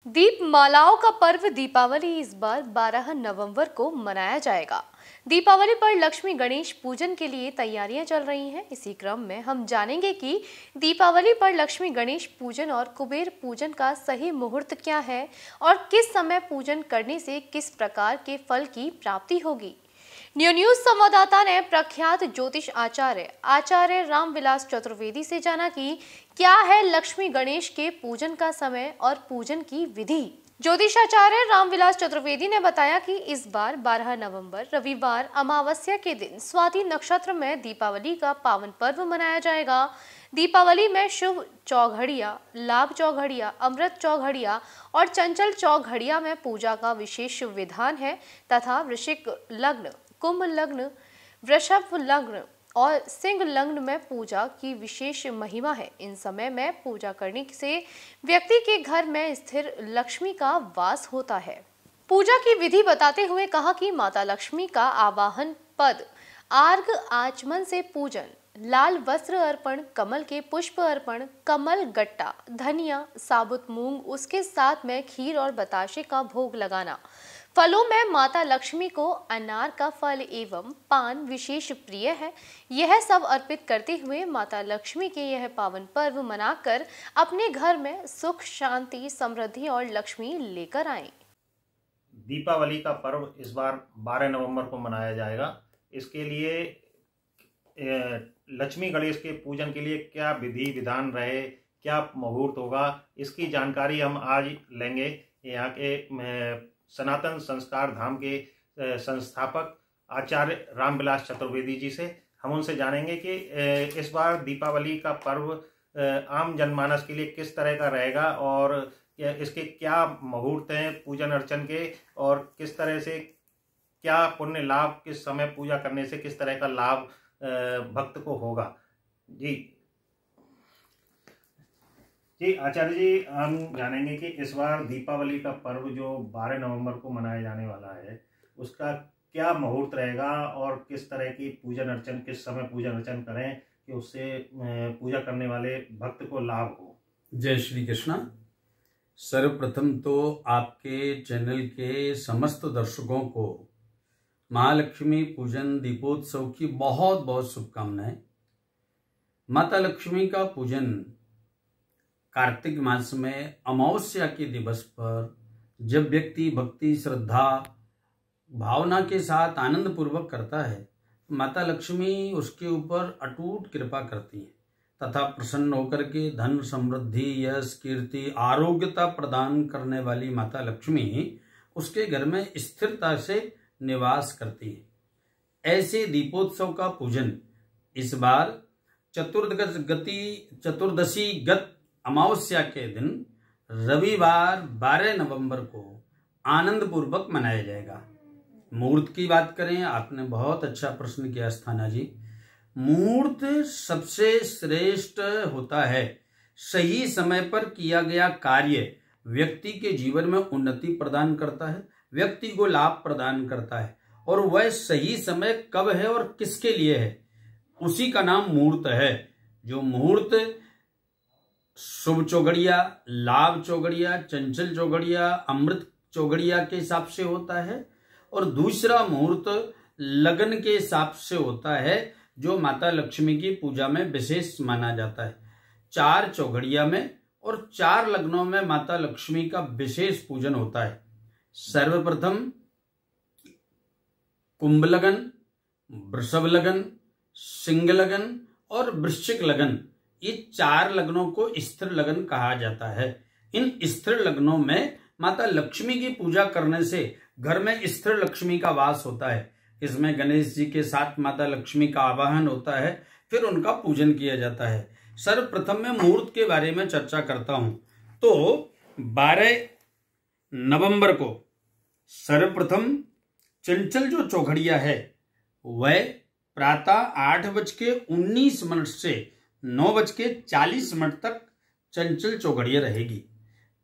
दीपमालाओं का पर्व दीपावली इस बार 12 नवंबर को मनाया जाएगा। दीपावली पर लक्ष्मी गणेश पूजन के लिए तैयारियां चल रही हैं। इसी क्रम में हम जानेंगे कि दीपावली पर लक्ष्मी गणेश पूजन और कुबेर पूजन का सही मुहूर्त क्या है और किस समय पूजन करने से किस प्रकार के फल की प्राप्ति होगी। न्यूज संवाददाता ने प्रख्यात ज्योतिष आचार्य रामविलास चतुर्वेदी से जाना कि क्या है लक्ष्मी गणेश के पूजन का समय और पूजन की विधि। ज्योतिषाचार्य रामविलास चतुर्वेदी ने बताया कि इस बार 12 नवंबर रविवार अमावस्या के दिन स्वाति नक्षत्र में दीपावली का पावन पर्व मनाया जाएगा। दीपावली में शुभ चौघड़िया, लाभ चौघड़िया, अमृत चौघड़िया और चंचल चौघड़िया में पूजा का विशेष विधान है तथा वृश्चिक लग्न, कुंभ लग्न, वृषभ लग्न और सिंह लग्न में पूजा की विशेष महिमा है। इन समय में पूजा करने से व्यक्ति के घर में स्थिर लक्ष्मी का वास होता है। पूजा की विधि बताते हुए कहा कि माता लक्ष्मी का आवाहन पद, आर्घ आचमन से पूजन, लाल वस्त्र अर्पण, कमल के पुष्प अर्पण, कमल गट्टा, धनिया, साबुत मूंग, उसके साथ में खीर और बताशे का भोग लगाना। फलों में माता लक्ष्मी को अनार का फल एवं पान विशेष प्रिय है। यह सब अर्पित करते हुए माता लक्ष्मी के यह पावन पर्व मनाकर अपने घर में सुख, शांति, समृद्धि और लक्ष्मी लेकर आएं। दीपावली का पर्व इस बार 12 नवंबर को मनाया जाएगा। इसके लिए लक्ष्मी गणेश के पूजन के लिए क्या विधि विधान रहे, क्या मुहूर्त होगा, इसकी जानकारी हम आज लेंगे यहाँ के सनातन संस्कार धाम के संस्थापक आचार्य रामविलास चतुर्वेदी जी से। हम उनसे जानेंगे कि इस बार दीपावली का पर्व आम जनमानस के लिए किस तरह का रहेगा और इसके क्या मुहूर्त हैं पूजन अर्चन के और किस तरह से क्या पुण्य लाभ, किस समय पूजा करने से किस तरह का लाभ भक्त को होगा। जी आचार्य जी, हम जानेंगे कि इस बार दीपावली का पर्व जो 12 नवंबर को मनाया जाने वाला है उसका क्या मुहूर्त रहेगा और किस तरह की पूजन अर्चन, किस समय पूजन अर्चन करें कि उससे पूजा करने वाले भक्त को लाभ हो। जय श्री कृष्णा। सर्वप्रथम तो आपके चैनल के समस्त दर्शकों को महालक्ष्मी पूजन दीपोत्सव की बहुत बहुत शुभकामनाएं। माता लक्ष्मी का पूजन कार्तिक मास में अमावस्या के दिवस पर जब व्यक्ति भक्ति, श्रद्धा, भावना के साथ आनंद पूर्वक करता है, माता लक्ष्मी उसके ऊपर अटूट कृपा करती है तथा प्रसन्न होकर के धन, समृद्धि, यश, कीर्ति, आरोग्यता प्रदान करने वाली माता लक्ष्मी उसके घर में स्थिरता से निवास करती है। ऐसे दीपोत्सव का पूजन इस बार चतुर्दशी गत अमावस्या के दिन रविवार 12 नवंबर को आनंद पूर्वक मनाया जाएगा। मुहूर्त की बात करें, आपने बहुत अच्छा प्रश्न किया स्थाना जी। मुहूर्त सबसे श्रेष्ठ होता है। सही समय पर किया गया कार्य व्यक्ति के जीवन में उन्नति प्रदान करता है, व्यक्ति को लाभ प्रदान करता है और वह सही समय कब है और किसके लिए है उसी का नाम मुहूर्त है। जो मुहूर्त शुभ चौघड़िया, लाभ चौघड़िया, चंचल चौघड़िया, अमृत चौघड़िया के हिसाब से होता है और दूसरा मुहूर्त लगन के हिसाब से होता है जो माता लक्ष्मी की पूजा में विशेष माना जाता है। 4 चौघड़िया में और 4 लग्नों में माता लक्ष्मी का विशेष पूजन होता है। सर्वप्रथम कुंभ लगन, वृषभ लगन, सिंह लगन और वृश्चिक लगन, ये 4 लग्नों को स्थिर लगन कहा जाता है। इन स्थिर लग्नों में माता लक्ष्मी की पूजा करने से घर में स्थिर लक्ष्मी का वास होता है। इसमें गणेश जी के साथ माता लक्ष्मी का आवाहन होता है, फिर उनका पूजन किया जाता है। सर्वप्रथम मैं मुहूर्त के बारे में चर्चा करता हूं। तो 12 नवंबर को सर्वप्रथम चंचल जो चौघड़िया है वह प्रातः 8:19 से 9:40 तक चंचल चौघड़िया रहेगी।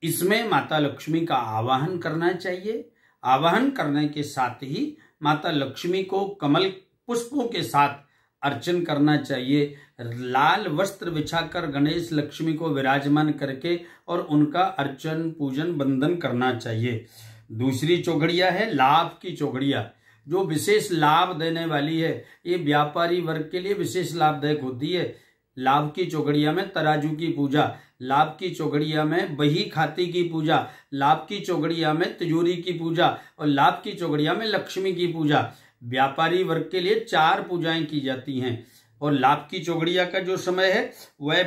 इसमें माता लक्ष्मी का आवाहन करना चाहिए। आवाहन करने के साथ ही माता लक्ष्मी को कमल पुष्पों के साथ अर्चन करना चाहिए। लाल वस्त्र बिछाकर गणेश लक्ष्मी को विराजमान करके और उनका अर्चन पूजन वंदन करना चाहिए। दूसरी चौघड़िया है लाभ की चौघड़िया, जो विशेष लाभ देने वाली है। ये व्यापारी वर्ग के लिए विशेष लाभदायक होती है। लाभ की चौघड़िया में तराजू की पूजा, लाभ की चौघड़िया में बही खाती की पूजा, लाभ की चौघड़िया में तिजोरी की पूजा और लाभ की चौघड़िया में लक्ष्मी की पूजा। व्यापारी वर्ग के लिए 4 पूजाएं की जाती हैं। और लाभ की चौघड़िया का जो समय है वह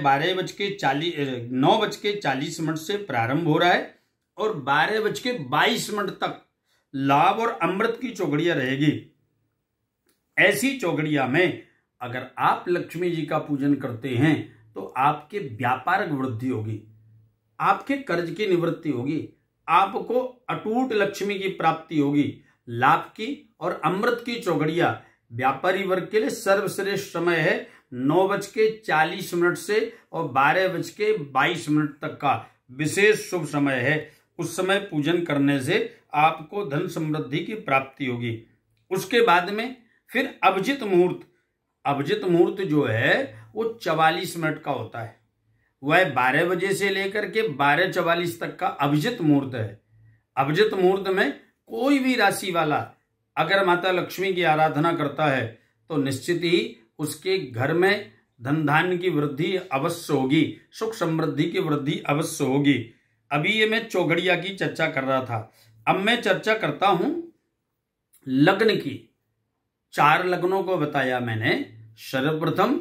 9:40 से प्रारंभ हो रहा है और 12:22 तक लाभ और अमृत की चौघड़िया रहेगी। ऐसी चौघड़िया में अगर आप लक्ष्मी जी का पूजन करते हैं तो आपके व्यापार वृद्धि होगी, आपके कर्ज की निवृत्ति होगी, आपको अटूट लक्ष्मी की प्राप्ति होगी। लाभ की और अमृत की चौघड़िया व्यापारी वर्ग के लिए सर्वश्रेष्ठ समय है। 9:40 से और 12:22 तक का विशेष शुभ समय है। उस समय पूजन करने से आपको धन समृद्धि की प्राप्ति होगी। उसके बाद में फिर अभिजित मुहूर्त जो है वो 44 मिनट का होता है। वह 12 बजे से लेकर के 12:44 तक का अभिजित मुहूर्त है। अभिजित मुहूर्त में कोई भी राशि वाला अगर माता लक्ष्मी की आराधना करता है तो निश्चित ही उसके घर में धन धान्य की वृद्धि अवश्य होगी, सुख समृद्धि की वृद्धि अवश्य होगी। अभी ये मैं चौघड़िया की चर्चा कर रहा था। अब मैं चर्चा करता हूं लग्न की। 4 लग्नों को बताया मैंने। सर्वप्रथम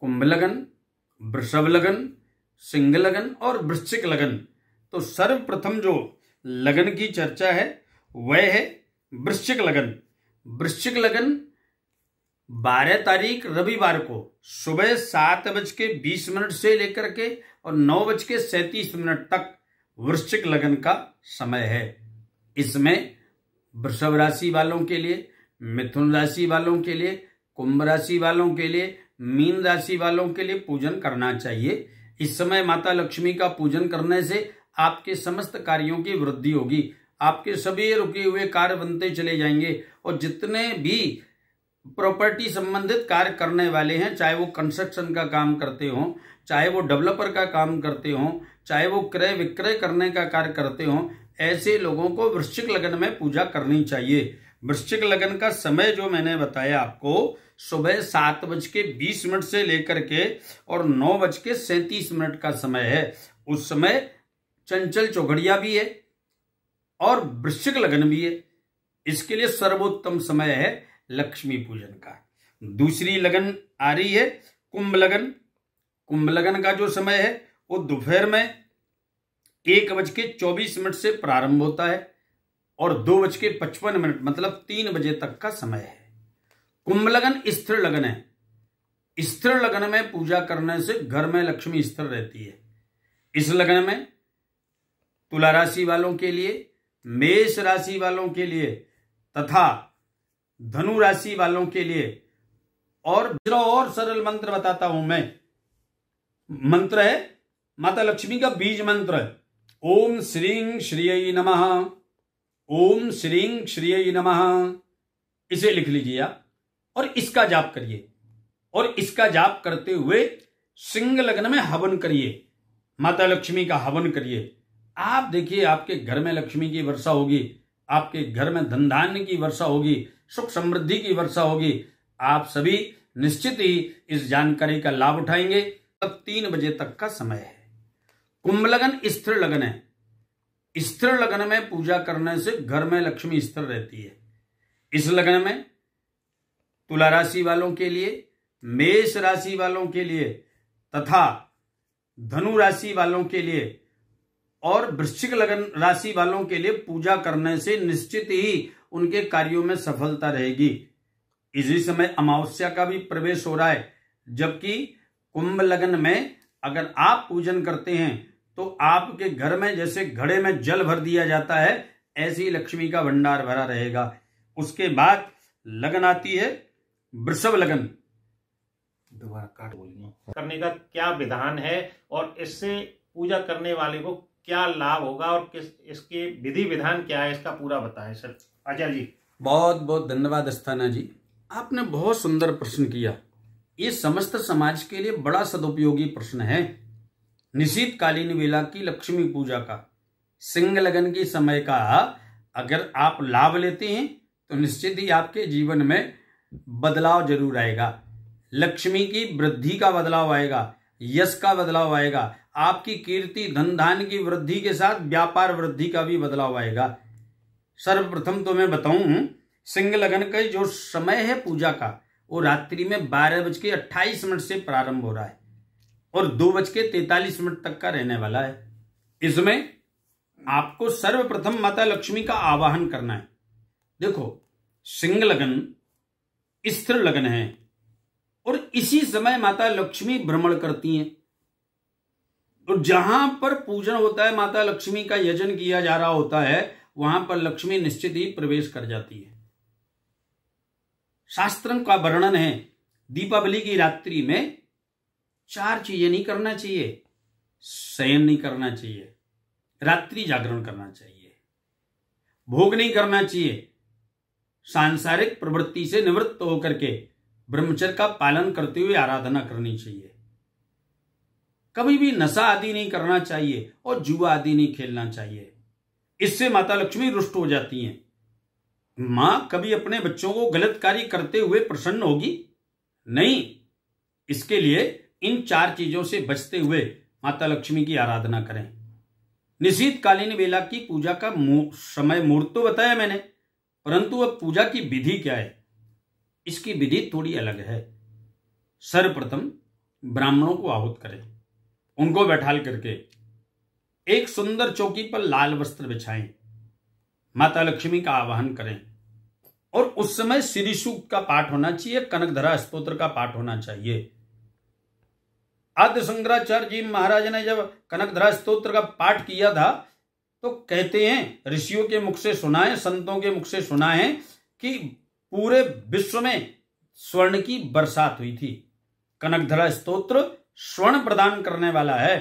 कुंभ लगन, वृषभ लगन, सिंह लगन और वृश्चिक लगन। तो सर्वप्रथम जो लगन की चर्चा है वह है वृश्चिक लगन। वृश्चिक लगन 12 तारीख रविवार को सुबह 7:20 से लेकर के और 9:37 तक वृश्चिक लगन का समय है। इसमें वृषभ राशि वालों के लिए, मिथुन राशि वालों के लिए, कुंभ राशि वालों के लिए, मीन राशि वालों के लिए पूजन करना चाहिए। इस समय माता लक्ष्मी का पूजन करने से आपके समस्त कार्यों की वृद्धि होगी। आपके सभी रुके हुए कार्य बनते चले जाएंगे और जितने भी प्रॉपर्टी संबंधित कार्य करने वाले हैं, चाहे वो कंस्ट्रक्शन का काम करते हो, चाहे वो डेवलपर का काम करते हो, चाहे वो क्रय विक्रय करने का कार्य करते हो, ऐसे लोगों को वृश्चिक लगन में पूजा करनी चाहिए। वृश्चिक लगन का समय जो मैंने बताया आपको, सुबह 7:20 से लेकर के और 9:37 का समय है। उस समय चंचल चौघड़िया भी है और वृश्चिक लगन भी है। इसके लिए सर्वोत्तम समय है लक्ष्मी पूजन का। दूसरी लगन आ रही है कुंभ लगन। कुंभ लगन का जो समय है वो दोपहर में 1:24 से प्रारंभ होता है और 2:55 मतलब 3 बजे तक का समय है। कुंभ लगन स्थिर लगन है। स्थिर लगन में पूजा करने से घर में लक्ष्मी स्थिर रहती है। इस लगन में तुला राशि वालों के लिए, मेष राशि वालों के लिए तथा धनु राशि वालों के लिए और सरल मंत्र बताता हूं मैं। मंत्र है माता लक्ष्मी का बीज मंत्र है, ओम श्रीं श्रियै नमः, ओम श्रीं श्रियै नमः। इसे लिख लीजिए आप और इसका जाप करिए और इसका जाप करते हुए सिंह लग्न में हवन करिए, माता लक्ष्मी का हवन करिए। आप देखिए आपके घर में लक्ष्मी की वर्षा होगी, आपके घर में धन धान्य की वर्षा होगी, सुख समृद्धि की वर्षा होगी। आप सभी निश्चित ही इस जानकारी का लाभ उठाएंगे। तब 3 बजे तक का समय है। कुंभ लगन स्थिर लगन है। स्थिर लगन में पूजा करने से घर में लक्ष्मी स्थिर रहती है। इस लगन में तुला राशि वालों के लिए, मेष राशि वालों के लिए तथा धनु राशि वालों के लिए और वृश्चिक लगन राशि वालों के लिए पूजा करने से निश्चित ही उनके कार्यों में सफलता रहेगी। इसी समय अमावस्या का भी प्रवेश हो रहा है, जबकि कुंभ लगन में अगर आप पूजन करते हैं तो आपके घर में जैसे घड़े में जल भर दिया जाता है, ऐसी लक्ष्मी का भंडार भरा रहेगा। उसके बाद लगन आती है वृषभ लगन। दोबारा काट बोलिए। करने का क्या विधान है और इससे पूजा करने वाले को क्या लाभ होगा और इसके विधि विधान क्या है, इसका पूरा बताएं सर। आचार्य जी बहुत बहुत धन्यवाद अस्थाना जी, आपने बहुत सुंदर प्रश्न किया। ये समस्त समाज के लिए बड़ा सदुपयोगी प्रश्न है। निशीतकालीन वेला की लक्ष्मी पूजा का, सिंह लगन के समय का अगर आप लाभ लेते हैं तो निश्चित ही आपके जीवन में बदलाव जरूर आएगा। लक्ष्मी की वृद्धि का बदलाव आएगा, यश का बदलाव आएगा, आपकी कीर्ति धन धान की वृद्धि के साथ व्यापार वृद्धि का भी बदलाव आएगा। सर्वप्रथम तो मैं बताऊं, सिंह लगन का जो समय है पूजा का वो रात्रि में 12:28 से प्रारंभ हो रहा है और 2:43 तक का रहने वाला है। इसमें आपको सर्वप्रथम माता लक्ष्मी का आवाहन करना है। देखो, सिंह लगन स्थिर लगन है और इसी समय माता लक्ष्मी भ्रमण करती हैं और जहां पर पूजन होता है, माता लक्ष्मी का यजन किया जा रहा होता है, वहां पर लक्ष्मी निश्चित ही प्रवेश कर जाती है। शास्त्रों का वर्णन है दीपावली की रात्रि में 4 चीजें नहीं करना चाहिए। शयन नहीं करना चाहिए, रात्रि जागरण करना चाहिए, भोग नहीं करना चाहिए, सांसारिक प्रवृत्ति से निवृत्त होकर के ब्रह्मचर्य का पालन करते हुए आराधना करनी चाहिए, कभी भी नशा आदि नहीं करना चाहिए और जुआ आदि नहीं खेलना चाहिए। इससे माता लक्ष्मी रुष्ट हो जाती हैं। मां कभी अपने बच्चों को गलत कार्य करते हुए प्रसन्न होगी नहीं। इसके लिए इन 4 चीजों से बचते हुए माता लक्ष्मी की आराधना करें। निशीतकालीन वेला की पूजा का समय मुहूर्त तो बताया मैंने, परंतु अब पूजा की विधि क्या है, इसकी विधि थोड़ी अलग है। सर्वप्रथम ब्राह्मणों को आहूत करें, उनको बैठाल करके एक सुंदर चौकी पर लाल वस्त्र बिछाएं, माता लक्ष्मी का आवाहन करें और उस समय श्री सूक्त का पाठ होना चाहिए, कनकधरा स्तोत्र का पाठ होना चाहिए। आद्य शंकराचार्य जी महाराज ने जब कनकधरा स्तोत्र का पाठ किया था तो कहते हैं, ऋषियों के मुख से सुना है, संतों के मुख से सुना है कि पूरे विश्व में स्वर्ण की बरसात हुई थी। कनकधरा स्तोत्र स्वर्ण प्रदान करने वाला है।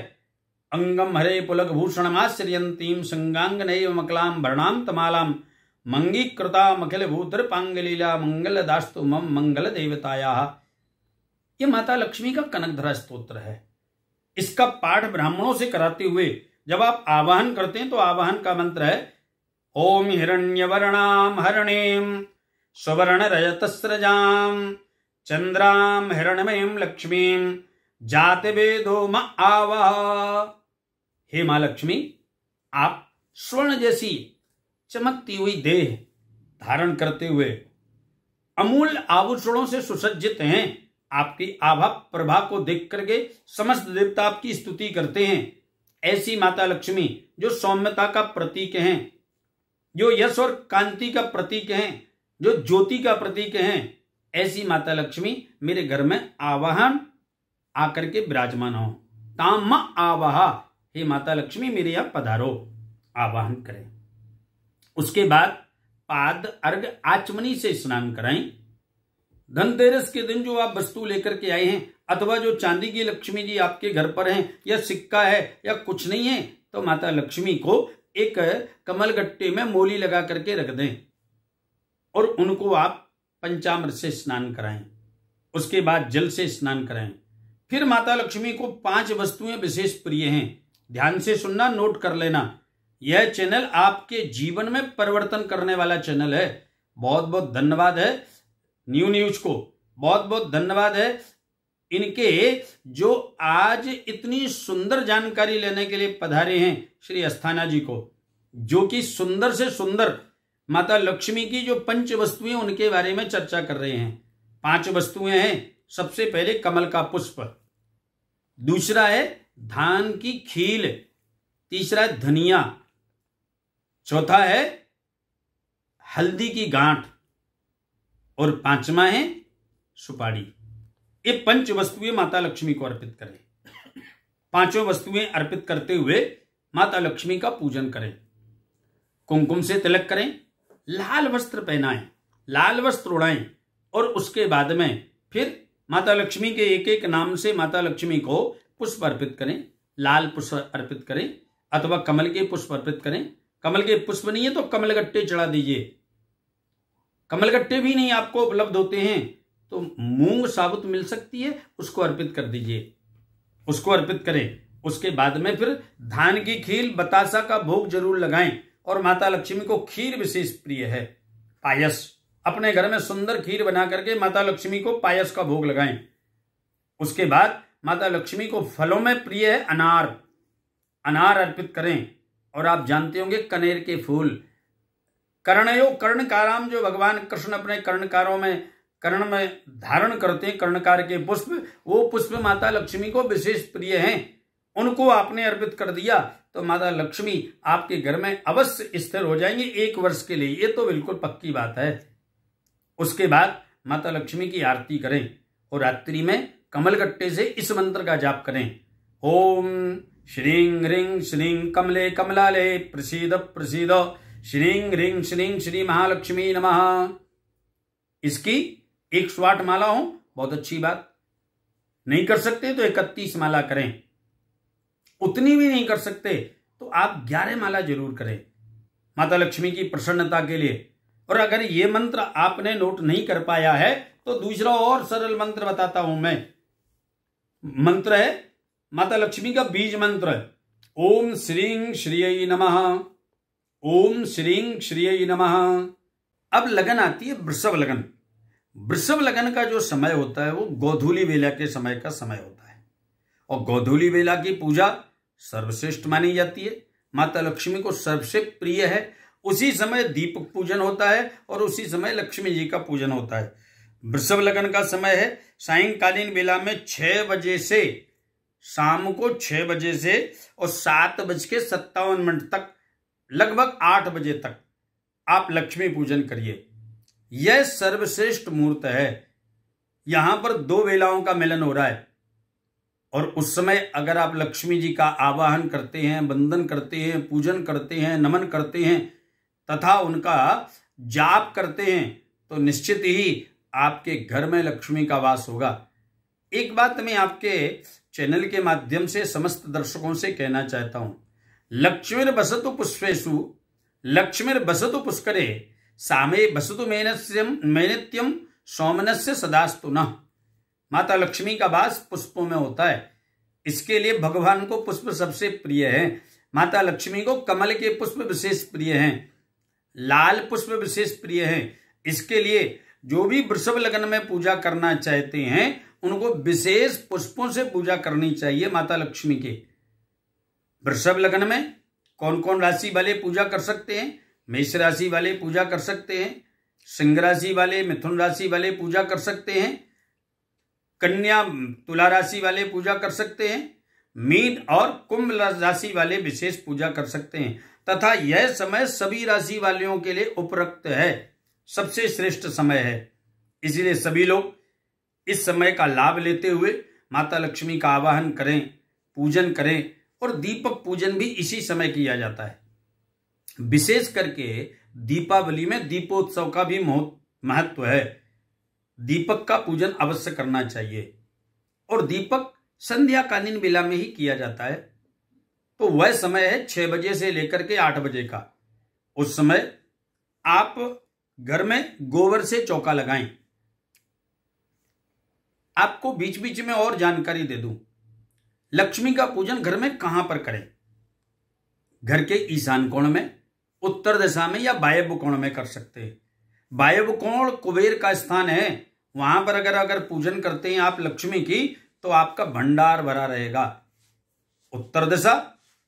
अंगम हरे पुलक भूषणमाश्रयंतीम संगांग नैव मकलाम वर्णाम तमालाम मंगीकृता मखिल भूतर पांगलीला मंगल दास्तु मम मंगल देवताया। ये माता लक्ष्मी का कनकधरा स्तोत्र है। इसका पाठ ब्राह्मणों से कराते हुए जब आप आवाहन करते हैं तो आवाहन का मंत्र है ओम हिरण्यवर्णाम हरणीम स्वर्ण रजतस्रजाम चंद्राम हिरण्यमयीं लक्ष्मीं जाति वेदो म आवाह। हे मां लक्ष्मी, आप स्वर्ण जैसी चमकती हुई देह धारण करते हुए अमूल्य आभूषणों से सुसज्जित हैं। आपकी आभा प्रभा को देख करके समस्त देवता आपकी स्तुति करते हैं। ऐसी माता लक्ष्मी जो सौम्यता का प्रतीक हैं, जो यश और कांति का प्रतीक हैं, जो ज्योति का प्रतीक हैं, ऐसी माता लक्ष्मी मेरे घर में आवाहन आकर के विराजमान हो। ताम आवाह, हे माता लक्ष्मी मेरे यहां पधारो, आवाहन करें। उसके बाद पाद अर्घ आचमनी से स्नान कराएं। धनतेरस के दिन जो आप वस्तु लेकर के आए हैं अथवा जो चांदी की लक्ष्मी जी आपके घर पर हैं या सिक्का है या कुछ नहीं है तो माता लक्ष्मी को एक कमल गट्टे में मोली लगा करके रख दें और उनको आप पंचामृत से स्नान कराएं। उसके बाद जल से स्नान कराएं। फिर माता लक्ष्मी को 5 वस्तुएं विशेष प्रिय हैं। ध्यान से सुनना, नोट कर लेना। यह चैनल आपके जीवन में परिवर्तन करने वाला चैनल है। बहुत बहुत धन्यवाद है न्यूज को, बहुत बहुत धन्यवाद है इनके जो आज इतनी सुंदर जानकारी लेने के लिए पधारे हैं श्री अस्थाना जी को, जो कि सुंदर से सुंदर माता लक्ष्मी की जो 5 वस्तुएं उनके बारे में चर्चा कर रहे हैं। 5 वस्तुएं हैं। सबसे पहले कमल का पुष्प, दूसरा है धान की खील, तीसरा है धनिया, चौथा है हल्दी की गांठ और 5वां है सुपारी। ये 5 वस्तुएं माता लक्ष्मी को अर्पित करें। 5 वस्तुएं अर्पित करते हुए माता लक्ष्मी का पूजन करें। कुमकुम से तिलक करें, लाल वस्त्र पहनाएं, लाल वस्त्र उड़ाएं और उसके बाद में फिर माता लक्ष्मी के एक एक नाम से माता लक्ष्मी को पुष्प अर्पित करें। लाल पुष्प अर्पित करें अथवा कमल के पुष्प अर्पित करें। कमल के पुष्प नहीं है तो कमलगट्टे चढ़ा दीजिए। कमलगट्टे भी नहीं आपको उपलब्ध होते हैं तो मूंग साबुत मिल सकती है, उसको अर्पित कर दीजिए, उसको अर्पित करें। उसके बाद में फिर धान की खीर, बतासा का भोग जरूर लगाएं। और माता लक्ष्मी को खीर विशेष प्रिय है। पायस, अपने घर में सुंदर खीर बना करके माता लक्ष्मी को पायस का भोग लगाएं। उसके बाद माता लक्ष्मी को फलों में प्रिय है अनार, अनार अर्पित करें। और आप जानते होंगे कनेर के फूल, कर्णयो कर्णकाराम, जो भगवान कृष्ण अपने कर्णकारों में, कर्ण में धारण करते हैं कर्णकार के पुष्प, वो पुष्प माता लक्ष्मी को विशेष प्रिय हैं। उनको आपने अर्पित कर दिया तो माता लक्ष्मी आपके घर में अवश्य स्थिर हो जाएंगी 1 वर्ष के लिए, ये तो बिल्कुल पक्की बात है। उसके बाद माता लक्ष्मी की आरती करें और रात्रि में कमलगट्टे से इस मंत्र का जाप करें। ओम श्रीं ह्रीं श्रीं कमले कमलाले प्रसीद प्रसीद श्रीं ह्रीं श्रीं श्री महालक्ष्मी नमः। इसकी 108 माला हो, बहुत अच्छी बात। नहीं कर सकते तो 31 माला करें। उतनी भी नहीं कर सकते तो आप 11 माला जरूर करें माता लक्ष्मी की प्रसन्नता के लिए। और अगर ये मंत्र आपने नोट नहीं कर पाया है तो दूसरा और सरल मंत्र बताता हूं मैं। मंत्र है माता लक्ष्मी का बीज मंत्र, ओम श्रीं श्रीयै नमः, ओम श्रीं श्रीयै नमः। अब लगन आती है वृषभ लगन। वृषभ लगन का जो समय होता है वो गोधूली वेला के समय का समय होता है। और गोधूली वेला की पूजा सर्वश्रेष्ठ मानी जाती है, माता लक्ष्मी को सबसे प्रिय है। उसी समय दीपक पूजन होता है और उसी समय लक्ष्मी जी का पूजन होता है। वृषभ लगन का समय है सायंकालीन वेला में 6 बजे से, शाम को 6 बजे से और 7:57 तक, लगभग 8 बजे तक आप लक्ष्मी पूजन करिए। यह सर्वश्रेष्ठ मुहूर्त है। यहां पर 2 वेलाओं का मिलन हो रहा है। और उस समय अगर आप लक्ष्मी जी का आवाहन करते हैं, वंदन करते हैं, पूजन करते हैं, नमन करते हैं तथा उनका जाप करते हैं तो निश्चित ही आपके घर में लक्ष्मी का वास होगा। एक बात मैं आपके चैनल के माध्यम से समस्त दर्शकों से कहना चाहता हूं, लक्ष्मीर बसतु पुष्पेषु लक्ष्मीर बसतु पुष्करे सामे बसतु मैनित्यम सौमनस्य सदास्तु नः। माता लक्ष्मी का वास पुष्पों में होता है, इसके लिए भगवान को पुष्प सबसे प्रिय है। माता लक्ष्मी को कमल के पुष्प विशेष प्रिय हैं, लाल पुष्प विशेष प्रिय हैं। इसके लिए जो भी वृषभ लगन में पूजा करना चाहते हैं उनको विशेष पुष्पों से पूजा करनी चाहिए माता लक्ष्मी के। वृषभ लगन में कौन कौन राशि वाले पूजा कर सकते हैं? मेष राशि वाले पूजा कर सकते हैं, सिंह राशि वाले, मिथुन राशि वाले पूजा कर सकते हैं, कन्या तुला राशि वाले पूजा कर सकते हैं, मीन और कुंभ राशि वाले विशेष पूजा कर सकते हैं। तथा यह समय सभी राशि वालों के लिए उपयुक्त है, सबसे श्रेष्ठ समय है। इसलिए सभी लोग इस समय का लाभ लेते हुए माता लक्ष्मी का आवाहन करें, पूजन करें। और दीपक पूजन भी इसी समय किया जाता है। विशेष करके दीपावली में दीपोत्सव का भी महत्व है। दीपक का पूजन अवश्य करना चाहिए और दीपक संध्याकालीन वेला में ही किया जाता है। तो वह समय है 6 बजे से लेकर के 8 बजे का। उस समय आप घर में गोबर से चौका लगाएं। आपको बीच बीच में और जानकारी दे दूं, लक्ष्मी का पूजन घर में कहां पर करें? घर के ईशान कोण में, उत्तर दिशा में या वायव्य कोण में कर सकते हैं। वायव्य कोण कुबेर का स्थान है, वहां पर अगर पूजन करते हैं आप लक्ष्मी की तो आपका भंडार भरा रहेगा। उत्तर दिशा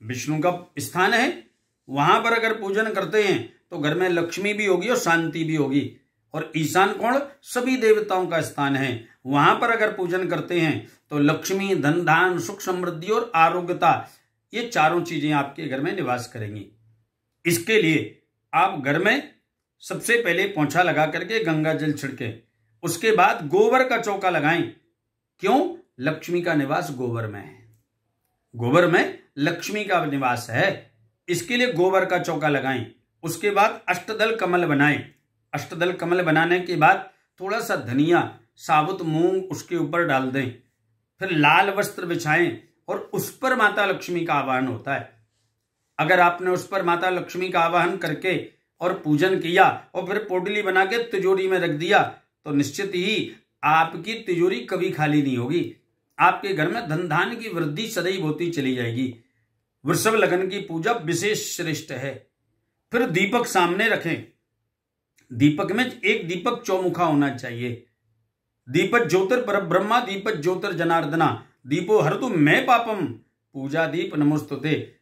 विष्णु का स्थान है, वहां पर अगर पूजन करते हैं तो घर में लक्ष्मी भी होगी और शांति भी होगी। और ईशान कोण सभी देवताओं का स्थान है, वहां पर अगर पूजन करते हैं तो लक्ष्मी, धन धान, सुख समृद्धि और आरोग्यता, ये चारों चीजें आपके घर में निवास करेंगी। इसके लिए आप घर में सबसे पहले पोंछा लगा करके गंगा जल छिड़कें, उसके बाद गोबर का चौका लगाएं। क्यों? लक्ष्मी का निवास गोबर में है, गोबर में लक्ष्मी का निवास है, इसके लिए गोबर का चौका लगाएं। उसके बाद अष्टदल कमल बनाएं। अष्टदल कमल बनाने के बाद थोड़ा सा धनिया, साबुत मूंग उसके ऊपर डाल दें। फिर लाल वस्त्र बिछाएं और उस पर माता लक्ष्मी का आवाहन होता है। अगर आपने उस पर माता लक्ष्मी का आवाहन करके और पूजन किया और फिर पोटली बना के तिजोरी में रख दिया तो निश्चित ही आपकी तिजोरी कभी खाली नहीं होगी। आपके घर में धन धान्य की वृद्धि सदैव होती चली जाएगी। वृषभ लग्न की पूजा विशेष श्रेष्ठ है। फिर दीपक सामने रखें। दीपक में एक दीपक चौमुखा होना चाहिए। दीपक ज्योतिर पर ब्रह्मा, दीपक ज्योतिर जनार्दना, दीपो हरतु मैं पापम, पूजा दीप नमोस्तुते।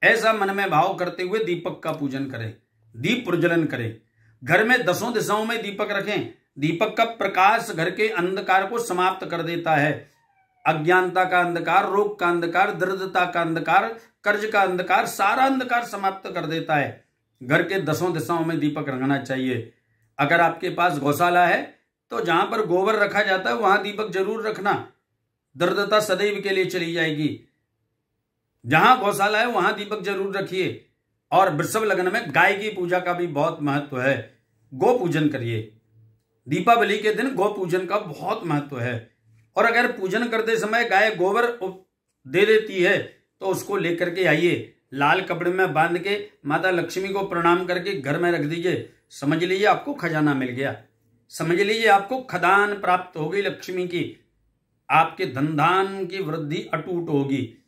ऐसा मन में भाव करते हुए दीपक का पूजन करें, दीप प्रज्वलन करें। घर में 10 दिशाओं में दीपक रखें। दीपक का प्रकाश घर के अंधकार को समाप्त कर देता है। अज्ञानता का अंधकार, रोग का अंधकार, दरिद्रता का अंधकार, कर्ज का अंधकार, सारा अंधकार समाप्त कर देता है। घर के 10 दिशाओं में दीपक रखना चाहिए। अगर आपके पास गौशाला है तो जहां पर गोबर रखा जाता है वहां दीपक जरूर रखना। दरिद्रता सदैव के लिए चली जाएगी। जहां गौशाला है वहां दीपक जरूर रखिए। और वृषभ लग्न में गाय की पूजा का भी बहुत महत्व है। गौ पूजन करिए। दीपावली के दिन गौ पूजन का बहुत महत्व है। और अगर पूजन करते समय गाय गोबर दे देती है तो उसको लेकर के आइए, लाल कपड़े में बांध के माता लक्ष्मी को प्रणाम करके घर में रख दीजिए। समझ लीजिए आपको खजाना मिल गया। समझ लीजिए आपको खदान प्राप्त हो गई लक्ष्मी की। आपके धनधान की वृद्धि अटूट होगी।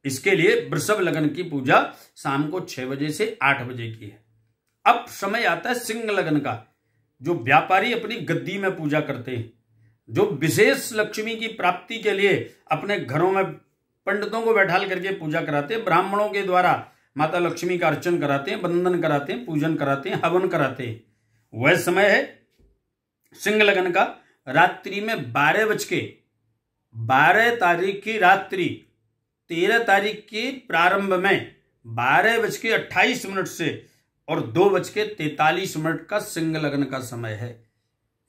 इसके लिए वृषभ लग्न की पूजा शाम को 6 बजे से 8 बजे की है। अब समय आता है सिंह लग्न का, जो व्यापारी अपनी गद्दी में पूजा करते हैं, जो विशेष लक्ष्मी की प्राप्ति के लिए अपने घरों में पंडितों को बैठाल करके पूजा कराते हैं, ब्राह्मणों के द्वारा माता लक्ष्मी का अर्चन कराते हैं, वंदन कराते हैं, पूजन कराते हैं, हवन कराते हैं। वह समय है सिंह लग्न का रात्रि में 12 तारीख की रात्रि 13 तारीख के प्रारंभ में 12:28 से और 2:43 का सिंह लग्न का समय है।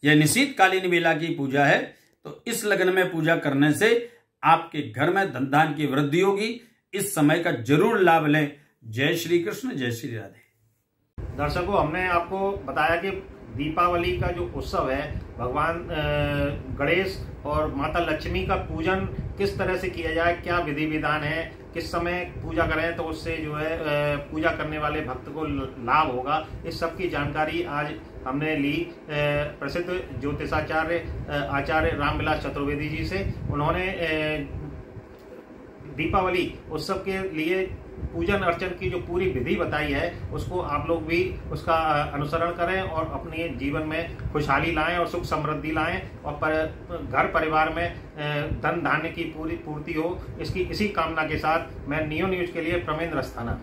यह निशीतकालीन वेला की पूजा है। तो इस लग्न में पूजा करने से आपके घर में धन की वृद्धि होगी। इस समय का जरूर लाभ लें। जय श्री कृष्ण, जय श्री राधे। दर्शकों, हमने आपको बताया कि दीपावली का जो उत्सव है, भगवान गणेश और माता लक्ष्मी का पूजन किस तरह से किया जाए, क्या विधि विधान है, किस समय पूजा करें तो उससे जो है पूजा करने वाले भक्त को लाभ होगा, इस सब की जानकारी आज हमने ली प्रसिद्ध ज्योतिषाचार्य आचार्य रामविलास चतुर्वेदी जी से। उन्होंने दीपावली उत्सव के लिए पूजन अर्चन की जो पूरी विधि बताई है, उसको आप लोग भी उसका अनुसरण करें और अपने जीवन में खुशहाली लाएं और सुख समृद्धि लाएं और घर परिवार में धन धान्य की पूरी पूर्ति हो, इसी कामना के साथ मैं नियो न्यूज के लिए प्रमेंद्र अस्थाना।